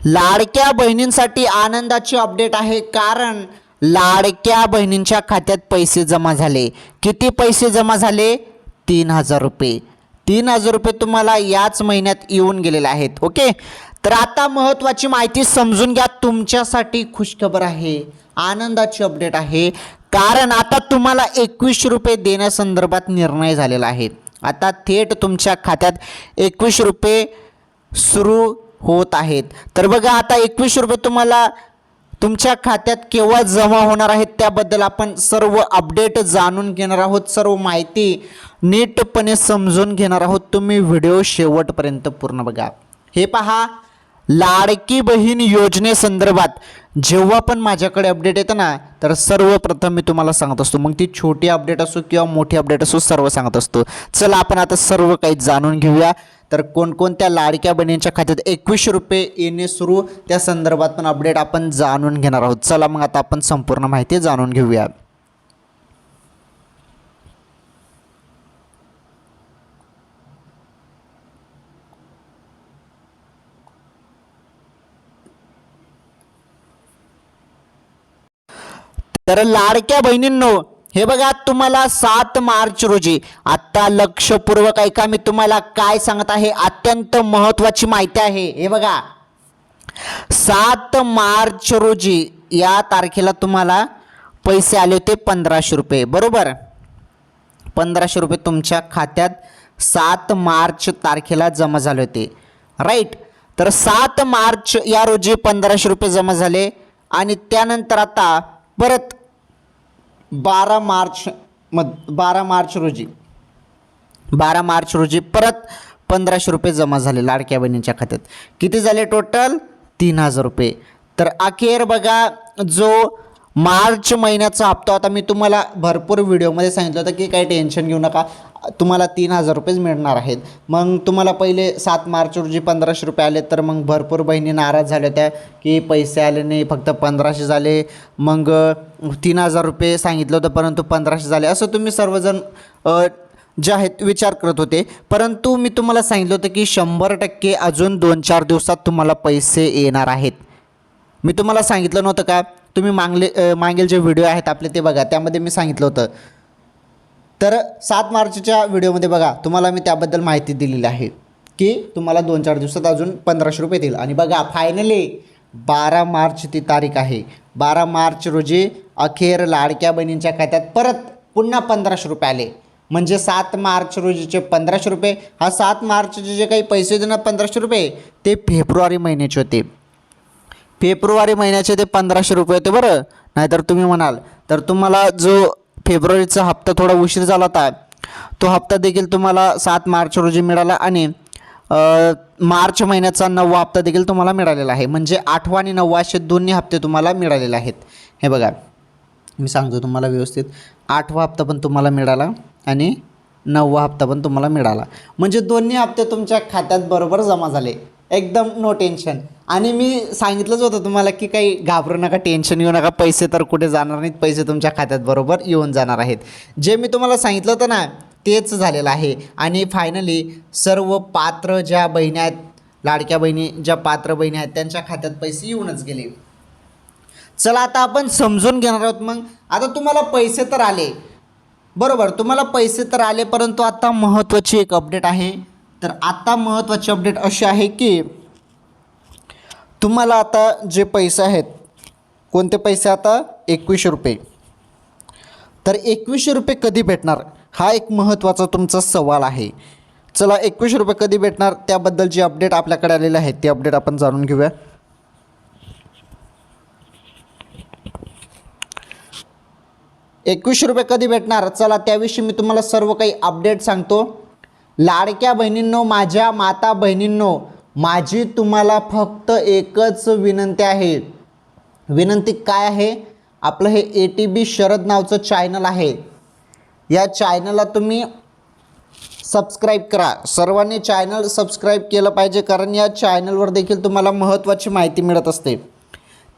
लाडक्या बहिणींसाठी आनंदाची अपडेट आहे, कारण लाडक्या बहिणींच्या खात्यात पैसे जमा झाले. किती पैसे जमा झाले? 3,000 रुपये. 3,000 रुपये तुम्हाला याच महिन्यात येऊन गेलेले आहेत. ओके, तर आता महत्त्वाची माहिती समजून घ्या. तुमच्यासाठी खुशखबर आहे, आनंदाची अपडेट आहे, कारण आता तुम्हाला 21 रुपये देण्यासंदर्भात निर्णय झालेला आहे. आता थेट तुमच्या खात्यात 21 रुपये सुरू होत आहेत. तर बघा, आता 21 रुपये तुम्हाला तुमच्या खात्यात केव्हा जमा होणार आहेत त्याबद्दल आपण सर्व अपडेट जाणून घेणार आहोत. सर्व माहिती नीटपणे समजून घेणार आहोत. तुम्ही व्हिडिओ शेवटपर्यंत पूर्ण बघा. हे पहा, लाडकी बहीण योजनेसंदर्भात जेव्हा पण माझ्याकडे अपडेट येतं ना, तर सर्वप्रथम मी तुम्हाला सांगत असतो. मग ती छोटी अपडेट असो किंवा मोठी अपडेट असो, सर्व सांगत असतो. चला आपण आता सर्व काही जाणून घेऊया. तर कोणकोणत्या लाडक्या बहिणींच्या खात्यात 21 रुपये येणे सुरू, त्या संदर्भात पण अपडेट आपण जाणून घेणार आहोत. चला मग आता आपण संपूर्ण माहिती जाणून घेऊया. तर लाडक्या बहिणींनो, हे बघा, तुम्हाला 7 मार्च रोजी, आता लक्षपूर्वक ऐका, मी तुम्हाला काय सांगत आहे, अत्यंत महत्त्वाची माहिती आहे. हे बघा, 7 मार्च रोजी या तारखेला तुम्हाला पैसे आले होते 1,500 रुपये, बरोबर. 1,500 रुपये तुमच्या खात्यात 7 मार्च तारखेला जमा झाले होते, राईट. तर 7 मार्च या रोजी 1,500 रुपये जमा झाले आणि त्यानंतर आता परत 12 मार्च रोजी परत 1,500 रुपये जमा झाले लाडक्या बहिणींच्या खात्यात. किती झाले टोटल? 3,000 रुपये. तर अखेर बघा, जो मार्च महिन्याचा हप्ता होता, मी तुम्हाला भरपूर व्हिडिओमध्ये सांगितलं होतं की काही टेन्शन घेऊ नका, तुम्हाला 3,000 रुपयेच मिळणार आहेत. मग तुम्हाला पहिले 7 मार्च रोजी 1,500 रुपये आले, तर मग भरपूर बहिणी नाराज झाल्या होत्या की पैसे आले नाही, फक्त 1,500 झाले. मग 3,000 रुपये सांगितलं होतं, परंतु 1,500 झाले, असं तुम्ही सर्वजण जे आहेत विचार करत होते. परंतु मी तुम्हाला सांगितलं होतं की 100% अजून 2-4 दिवसात तुम्हाला पैसे येणार आहेत. मी तुम्हाला सांगितलं नव्हतं का? तुम्ही मागील जे व्हिडिओ आहेत आपले ते बघा, त्यामध्ये मी सांगितलं होतं. तर 7 मार्चच्या व्हिडिओमध्ये बघा, तुम्हाला मी त्याबद्दल माहिती दिलेली आहे की तुम्हाला 2-4 दिवसात अजून 1,500 रुपये येतील. आणि बघा, फायनली 12 मार्च ती तारीख आहे. 12 मार्च रोजी अखेर लाडक्या बहिणींच्या खात्यात परत पुन्हा 1,500 रुपये आले. म्हणजे 7 मार्च रोजीचे 1,500 रुपये, हा 7 मार्चचे जे काही पैसे होते ना 1,500 रुपये, ते फेब्रुवारी महिन्याचे होते. फेब्रुवारी महिन्याचे ते 1,500 रुपये होते, बरं. नाहीतर तुम्ही म्हणाल, तर तुम्हाला जो फेब्रुवारीचा हप्ता थोडा उशीर झाला होता, तो हप्ता देखील तुम्हाला 7 मार्च रोजी मिळाला आणि मार्च महिन्याचा 9वा हप्ता देखील तुम्हाला मिळालेला आहे. म्हणजे 8वा आणि 9वा असे दोन्ही हप्ते तुम्हाला मिळालेले आहेत. हे बघा, मी सांगतो तुम्हाला व्यवस्थित, 8वा हप्ता पण तुम्हाला मिळाला आणि 9वा हप्ता पण तुम्हाला मिळाला. म्हणजे दोन्ही हप्ते तुमच्या खात्यात बरोबर जमा झाले, एकदम नो टेन्शन. आणि मी सांगितलंच होतं तुम्हाला की काही घाबरू नका, टेन्शन घेऊ नका, पैसे तर कुठे जाणार नाहीत, पैसे तुमच्या खात्यात बरोबर येऊन जाणार आहेत. जे मी तुम्हाला सांगितलं होतं ना, तेच झालेलं आहे. आणि फायनली सर्व पात्र ज्या बहिणी आहेत, लाडक्या बहिणी ज्या पात्र बहिणी आहेत, त्यांच्या खात्यात पैसे येऊनच गेले. चला आता आपण समजून घेणार आहोत. मग आता तुम्हाला पैसे तर आले, बरोबर, तुम्हाला पैसे तर आले, परंतु आता महत्त्वाची एक अपडेट आहे. तर आता महत्त्वाची अपडेट अशी आहे की तुम्हाला आता जे पैसे आहेत, कोणते पैसे? आता 21 रुपये. तर 21 रुपये कधी भेटणार, हा एक महत्त्वाचा तुमचा सवाल आहे. चला, 21 रुपये कधी भेटणार त्याबद्दल जी अपडेट आपल्याकडे आलेली आहे, ती अपडेट आपण जाणून घेऊया. 21 रुपये कधी भेटणार, चला त्याविषयी मी तुम्हाला सर्व काही अपडेट सांगतो. लाडक्या बहिणींनो, माझ्या माता बहिणींनो, माझी तुम्हाला फक्त एकच विनंती आहे. विनंती काय आहे? आपलं हे ATB शरद नावचं चॅनल आहे, या चॅनलला तुम्ही सबस्क्राईब करा. सर्वांनी चॅनल सबस्क्राईब केलं पाहिजे, कारण या चॅनलवर देखील तुम्हाला महत्त्वाची माहिती मिळत असते.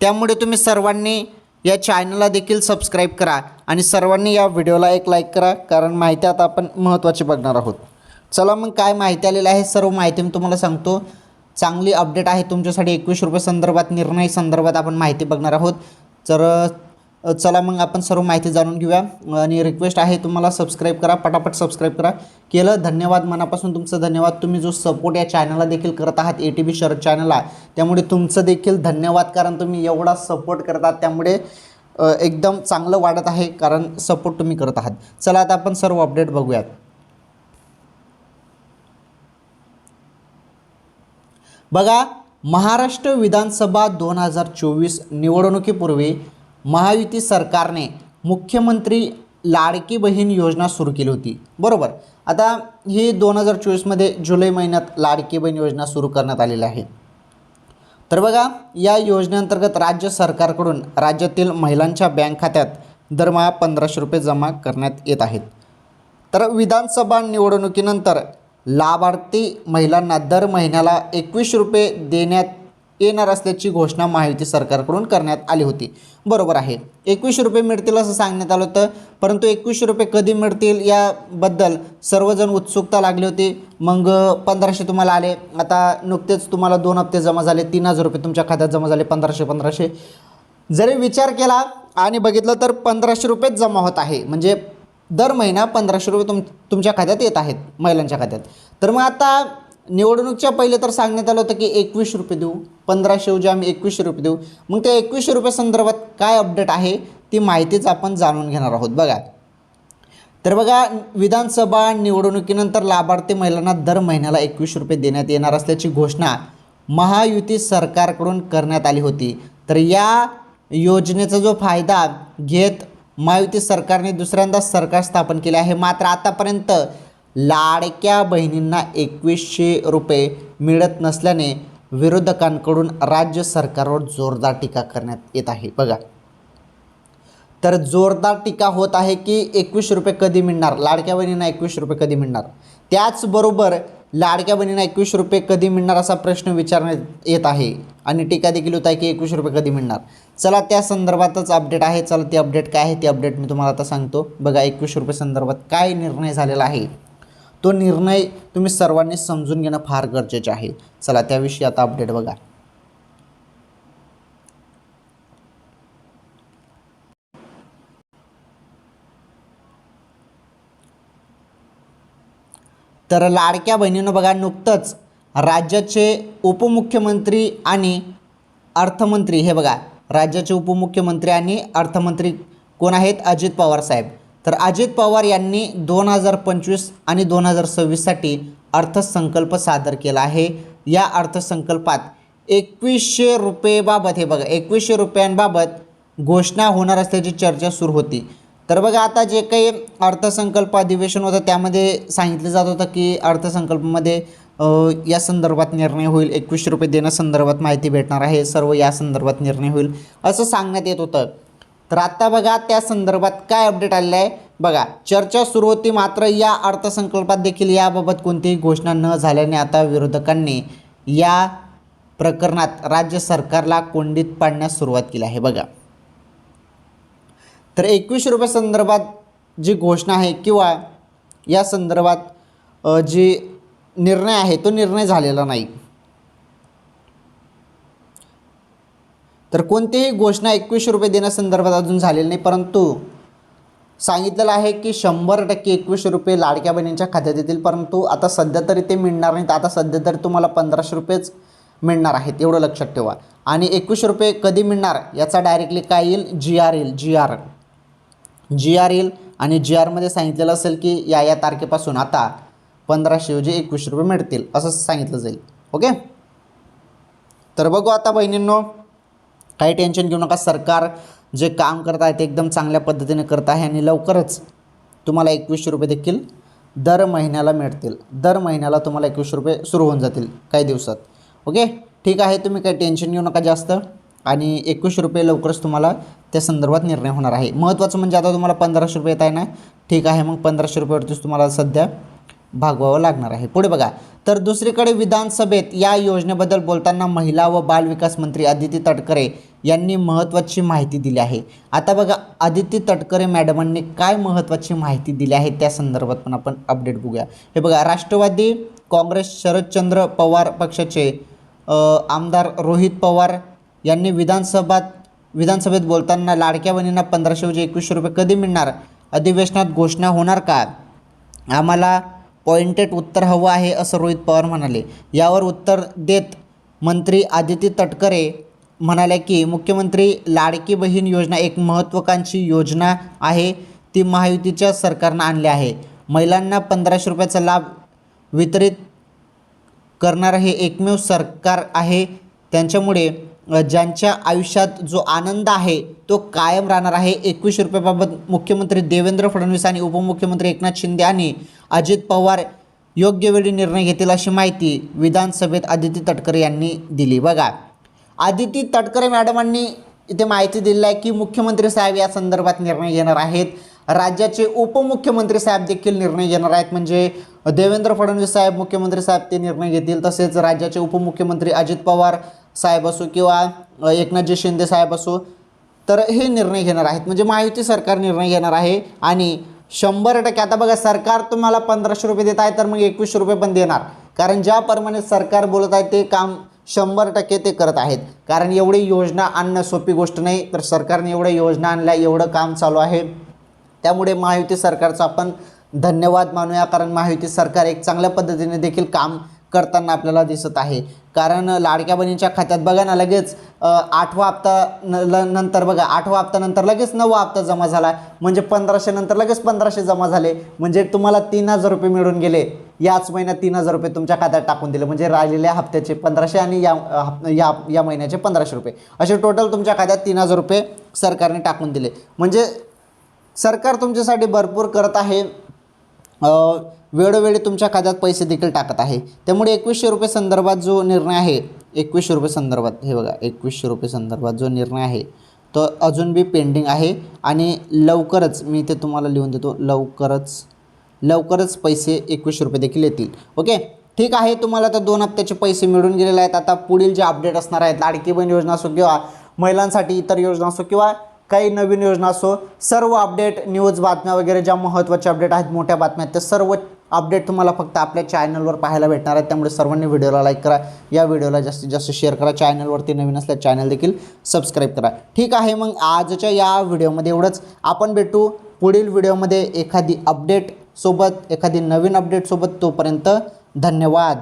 त्यामुळे तुम्ही सर्वांनी या चॅनलला देखील सबस्क्राईब करा आणि सर्वांनी या व्हिडिओला एक लाईक करा, कारण माहिती आता आपण महत्त्वाची बघणार आहोत. चला मग काय माहिती आलेली आहे, सर्व माहिती मी तुम्हाला सांगतो. चांगली अपडेट आहे तुमच्यासाठी 21 रुपये संदर्भात, निर्णय संदर्भात आपण माहिती बघणार आहोत. तर चला मग आपण सर्व माहिती जाणून घेऊया. आणि रिक्वेस्ट आहे तुम्हाला सबस्क्राईब करा, पटापट सबस्क्राईब करा. केलं, धन्यवाद, मनापासून तुमचं धन्यवाद. तुम्ही जो सपोर्ट या चॅनलला देखील करत आहात, ATB शरद चॅनलला, त्यामुळे तुमचं देखील धन्यवाद. कारण तुम्ही एवढा सपोर्ट करतात, त्यामुळे एकदम चांगलं वाटत आहे, कारण सपोर्ट तुम्ही करत आहात. चला आता आपण सर्व अपडेट बघूयात. बघा, महाराष्ट्र विधानसभा 2024 निवडणुकीपूर्वी महायुती सरकारने मुख्यमंत्री लाडकी बहीण योजना सुरू केली होती, बरोबर. आता ही 2024मध्ये जुलै महिन्यात लाडकी बहीण योजना सुरू करण्यात आलेली आहे. तर बघा, या योजनेअंतर्गत राज्य सरकारकडून राज्यातील महिलांच्या बँक खात्यात दरमहा 1500 रुपये जमा करण्यात येत आहेत. तर विधानसभा निवडणुकीनंतर लाभार्थी महिलांना दर महिन्याला 21 रुपये देण्यात येणार असल्याची घोषणा महायुती सरकारकडून करण्यात आली होती, बरोबर आहे. 21 रुपये मिळतील असं सांगण्यात आलं होतं, परंतु 21 रुपये कधी मिळतील याबद्दल सर्वजण उत्सुकता लागली होती. मग 1500 तुम्हाला आले. आता नुकतेच तुम्हाला 2 हप्ते जमा झाले, 3000 रुपये तुमच्या खात्यात जमा झाले. 1500 जरी विचार केला आणि बघितलं तर 1500 रुपयेच जमा होत आहे. म्हणजे दर महिना 1500 रुपये तुमच्या खात्यात येत आहेत, महिलांच्या खात्यात. तर मग आता निवडणुकीच्या पहिले तर सांगण्यात आलं होतं की 21 रुपये देऊ, 1500 ऐवजी आम्ही 21 रुपये देऊ. मग त्या 21 रुपये संदर्भात काय अपडेट आहे ती माहितीच आपण जाणून घेणार आहोत. बघा, तर बघा, विधानसभा निवडणुकीनंतर लाभार्थी महिलांना दर महिन्याला 21 रुपये देण्यात येणार असल्याची घोषणा महायुती सरकारकडून करण्यात आली होती. तर या योजनेचा जो फायदा घेत महायुती सरकारने दुसऱ्यांदा सरकार स्थापन केले आहे. मात्र आतापर्यंत लाडक्या बहिणींना 2100 रुपये मिळत नसल्याने विरोधकांकडून राज्य सरकारवर जोरदार टीका करण्यात येत आहे. बघा, तर जोरदार टीका होत आहे की 21 रुपये कधी मिळणार, लाडक्या बहिणींना 21 रुपये कधी मिळणार. त्याचबरोबर लाडक्या बहिणींना 21 रुपये कधी मिळणार असा प्रश्न विचारण्यात येत आहे आणि टीका देखील होत आहे की 21 रुपये कधी मिळणार. चला, त्या संदर्भातच अपडेट आहे. चला, ती अपडेट काय आहे ती अपडेट मी तुम्हाला आता सांगतो. बघा, 21 रुपये संदर्भात काय निर्णय झालेला आहे तो निर्णय तुम्ही सर्वांनी समजून घेणं फार गरजेचे आहे. चला, त्याविषयी आता अपडेट बघा. तर लाडक्या बहिणींनो, बघा, नुकतंच राज्याचे उपमुख्यमंत्री आणि अर्थमंत्री, हे बघा, राज्याचे उपमुख्यमंत्री आणि अर्थमंत्री कोण आहेत? अजित पवार साहेब. तर अजित पवार यांनी 2025 आणि 2026साठी अर्थसंकल्प सादर केला आहे. या अर्थसंकल्पात 2100 रुपयेबाबत, हे बघा, 2100 रुपयांबाबत घोषणा होणार असल्याची चर्चा सुरू होती. तर बघा, आता जे काही अर्थसंकल्प अधिवेशन होतं त्यामध्ये सांगितलं जात होतं की अर्थसंकल्पामध्ये या संदर्भात निर्णय होईल, 2100 रुपये देण्यासंदर्भात माहिती भेटणार आहे, सर्व या संदर्भात निर्णय होईल असं सांगण्यात येत होतं. तर आत्ता बघा, त्या संदर्भात काय अपडेट आलेलं आहे. बघा, चर्चा सुरू होती, मात्र या अर्थसंकल्पात देखील याबाबत कोणतीही घोषणा न झाल्याने आता विरोधकांनी या प्रकरणात राज्य सरकारला कोंडीत पाडण्यास सुरुवात केली आहे. बघा, तर 21 रुपये संदर्भात जी घोषणा आहे किंवा या संदर्भात जी निर्णय आहे तो निर्णय झालेला नाही. तर कोणतीही घोषणा 2100 रुपये देण्यासंदर्भात अजून झालेली नाही, परंतु सांगितलेलं आहे की 100% 2100 रुपये लाडक्या बहिणींच्या खात्यात येतील. परंतु आता सध्या तरी ते मिळणार नाहीत. आता सध्या तरी तुम्हाला 1500 रुपयेच मिळणार आहेत, एवढं लक्षात ठेवा. आणि 2100 रुपये कधी मिळणार याचा डायरेक्टली काय येईल? GR येईल. GR येईल आणि GRमध्ये सांगितलेलं असेल की या तारखेपासून आता 1500 ऐवजी 2100 रुपये मिळतील असं सांगितलं जाईल. ओके, तर बघू आता बहिणींनो, काही टेन्शन घेऊ नका. सरकार जे काम करत आहे ते एकदम चांगल्या पद्धतीने करत आहे आणि लवकरच तुम्हाला 2100 रुपये देखील दर महिन्याला मिळतील. दर महिन्याला तुम्हाला 2100 रुपये सुरू होऊन जातील काही दिवसात. ओके, ठीक आहे, तुम्ही काही टेन्शन घेऊ नका जास्त. आणि 2100 रुपये लवकरच तुम्हाला त्या संदर्भात निर्णय होणार आहे. महत्त्वाचं म्हणजे आता तुम्हाला 1500 रुपये येत आहे ना, ठीक आहे, मग 1500 रुपयावरतीच तुम्हाला सध्या भागवावं लागणार आहे. पुढे बघा, तर दुसरीकडे विधानसभेत या योजनेबद्दल बोलताना महिला व बालविकास मंत्री अदिती तटकरे यांनी महत्त्वाची माहिती दिली आहे. आता बघा, अदिती तटकरे मॅडमांनी काय महत्त्वाची माहिती दिली आहे त्या संदर्भात पण आपण अपडेट बघूया. हे बघा, राष्ट्रवादी काँग्रेस शरदचंद्र पवार पक्षाचे आमदार रोहित पवार यांनी विधानसभेत बोलताना लाडक्या बहिणींना 1500 रुपये कधी मिळणार, अधिवेशनात घोषणा होणार का, आम्हाला पॉइंटेड उत्तर हवं आहे असं रोहित पवार म्हणाले. यावर उत्तर देत मंत्री आदिती तटकरे म्हणाल्या की मुख्यमंत्री लाडकी बहीण योजना एक महत्त्वाकांक्षी योजना आहे. ती महायुतीच्या सरकारनं आणली आहे. महिलांना 1500 रुपयाचा लाभ वितरित करणारं हे एकमेव सरकार आहे. त्यांच्यामुळे ज्यांच्या आयुष्यात जो आनंद आहे तो कायम राहणार आहे. 21 रुपयाबाबत मुख्यमंत्री देवेंद्र फडणवीस आणि उपमुख्यमंत्री एकनाथ शिंदे आणि अजित पवार योग्य वेळी निर्णय घेतील अशी माहिती विधानसभेत आदिती तटकरे यांनी दिली. बघा, आदिती तटकरे मॅडमांनी इथे माहिती दिली आहे की मुख्यमंत्री साहेब या संदर्भात निर्णय घेणार आहेत. राज्याचे उपमुख्यमंत्री साहेब देखील निर्णय घेणार आहेत. म्हणजे देवेंद्र फडणवीस साहेब मुख्यमंत्री साहेब ते निर्णय घेतील. तसेच राज्याचे उपमुख्यमंत्री अजित पवार साहेब असो किंवा एकनाथजी शिंदे साहेब असो, तर हे निर्णय घेणार आहेत. म्हणजे महायुती सरकार निर्णय घेणार आहे. आणि 100% आता बघा, सरकार तुम्हाला 1500 रुपये देत आहे तर मग 21 रुपये पण देणार. कारण ज्याप्रमाणे सरकार बोलत आहे ते काम 100% ते करत आहेत. कारण एवढी योजना आणणं सोपी गोष्ट नाही. तर सरकारने एवढ्या योजना आणल्या, एवढं काम चालू आहे. त्यामुळे महायुती सरकारचा आपण धन्यवाद मानूया. कारण महायुती सरकार एक चांगल्या पद्धतीने देखील काम करताना आपल्याला दिसत आहे. कारण लाडक्या बहिणीच्या खात्यात बघा ना, लगेच 8वा हप्ता नंतर बघा, 8वा हप्ता नंतर लगेच 9वा हप्ता जमा झाला. म्हणजे 1500 नंतर लगेच 1500 जमा झाले. म्हणजे तुम्हाला 3000 रुपये मिळून गेले. याच महिन्यात 3000 रुपये तुमच्या खात्यात टाकून दिले. म्हणजे राहिलेल्या हप्त्याचे 1500 आणि या महिन्याचे 1500 रुपये, असे टोटल तुमच्या खात्यात 3000 रुपये सरकारने टाकून दिले. म्हणजे सरकार तुमच्यासाठी भरपूर करत आहे. वेळोवेळी तुमच्या खात्यात पैसे देखील टाकत आहे. त्यामुळे 2100 रुपये संदर्भात जो निर्णय आहे, 2100 रुपये संदर्भात, हे बघा, 2100 रुपये संदर्भात जो निर्णय आहे तो अजून बी पेंडिंग आहे. आणि लवकरच, मी ते तुम्हाला लिहून देतो, लवकरच पैसे 2100 रुपये देखील येतील. ओके, ठीक आहे. तुम्हाला तर 2 हप्त्याचे पैसे मिळून गेलेले आहेत. आता पुढील जे अपडेट असणार आहेत, लाडकी बहीण योजना असो किंवा महिलांसाठी इतर योजना असो किंवा काही नवीन योजना असो, सर्व अपडेट, न्यूज, बातम्या वगैरे ज्या महत्त्वाच्या अपडेट आहेत, मोठ्या बातम्या आहेत, त्या सर्व अपडेट तुम्हाला फक्त आपल्या चॅनलवर पाहायला भेटणार आहेत. त्यामुळे सर्वांनी व्हिडिओला लाईक करा, या व्हिडिओला जास्तीत जास्त शेअर करा. चॅनलवरती नवीन असल्यास चॅनल देखील सबस्क्राईब करा. ठीक आहे, मग आजच्या या व्हिडिओमध्ये एवढंच. आपण भेटू पुढील व्हिडिओमध्ये एखादी अपडेटसोबत, एखादी नवीन अपडेटसोबत. तोपर्यंत धन्यवाद.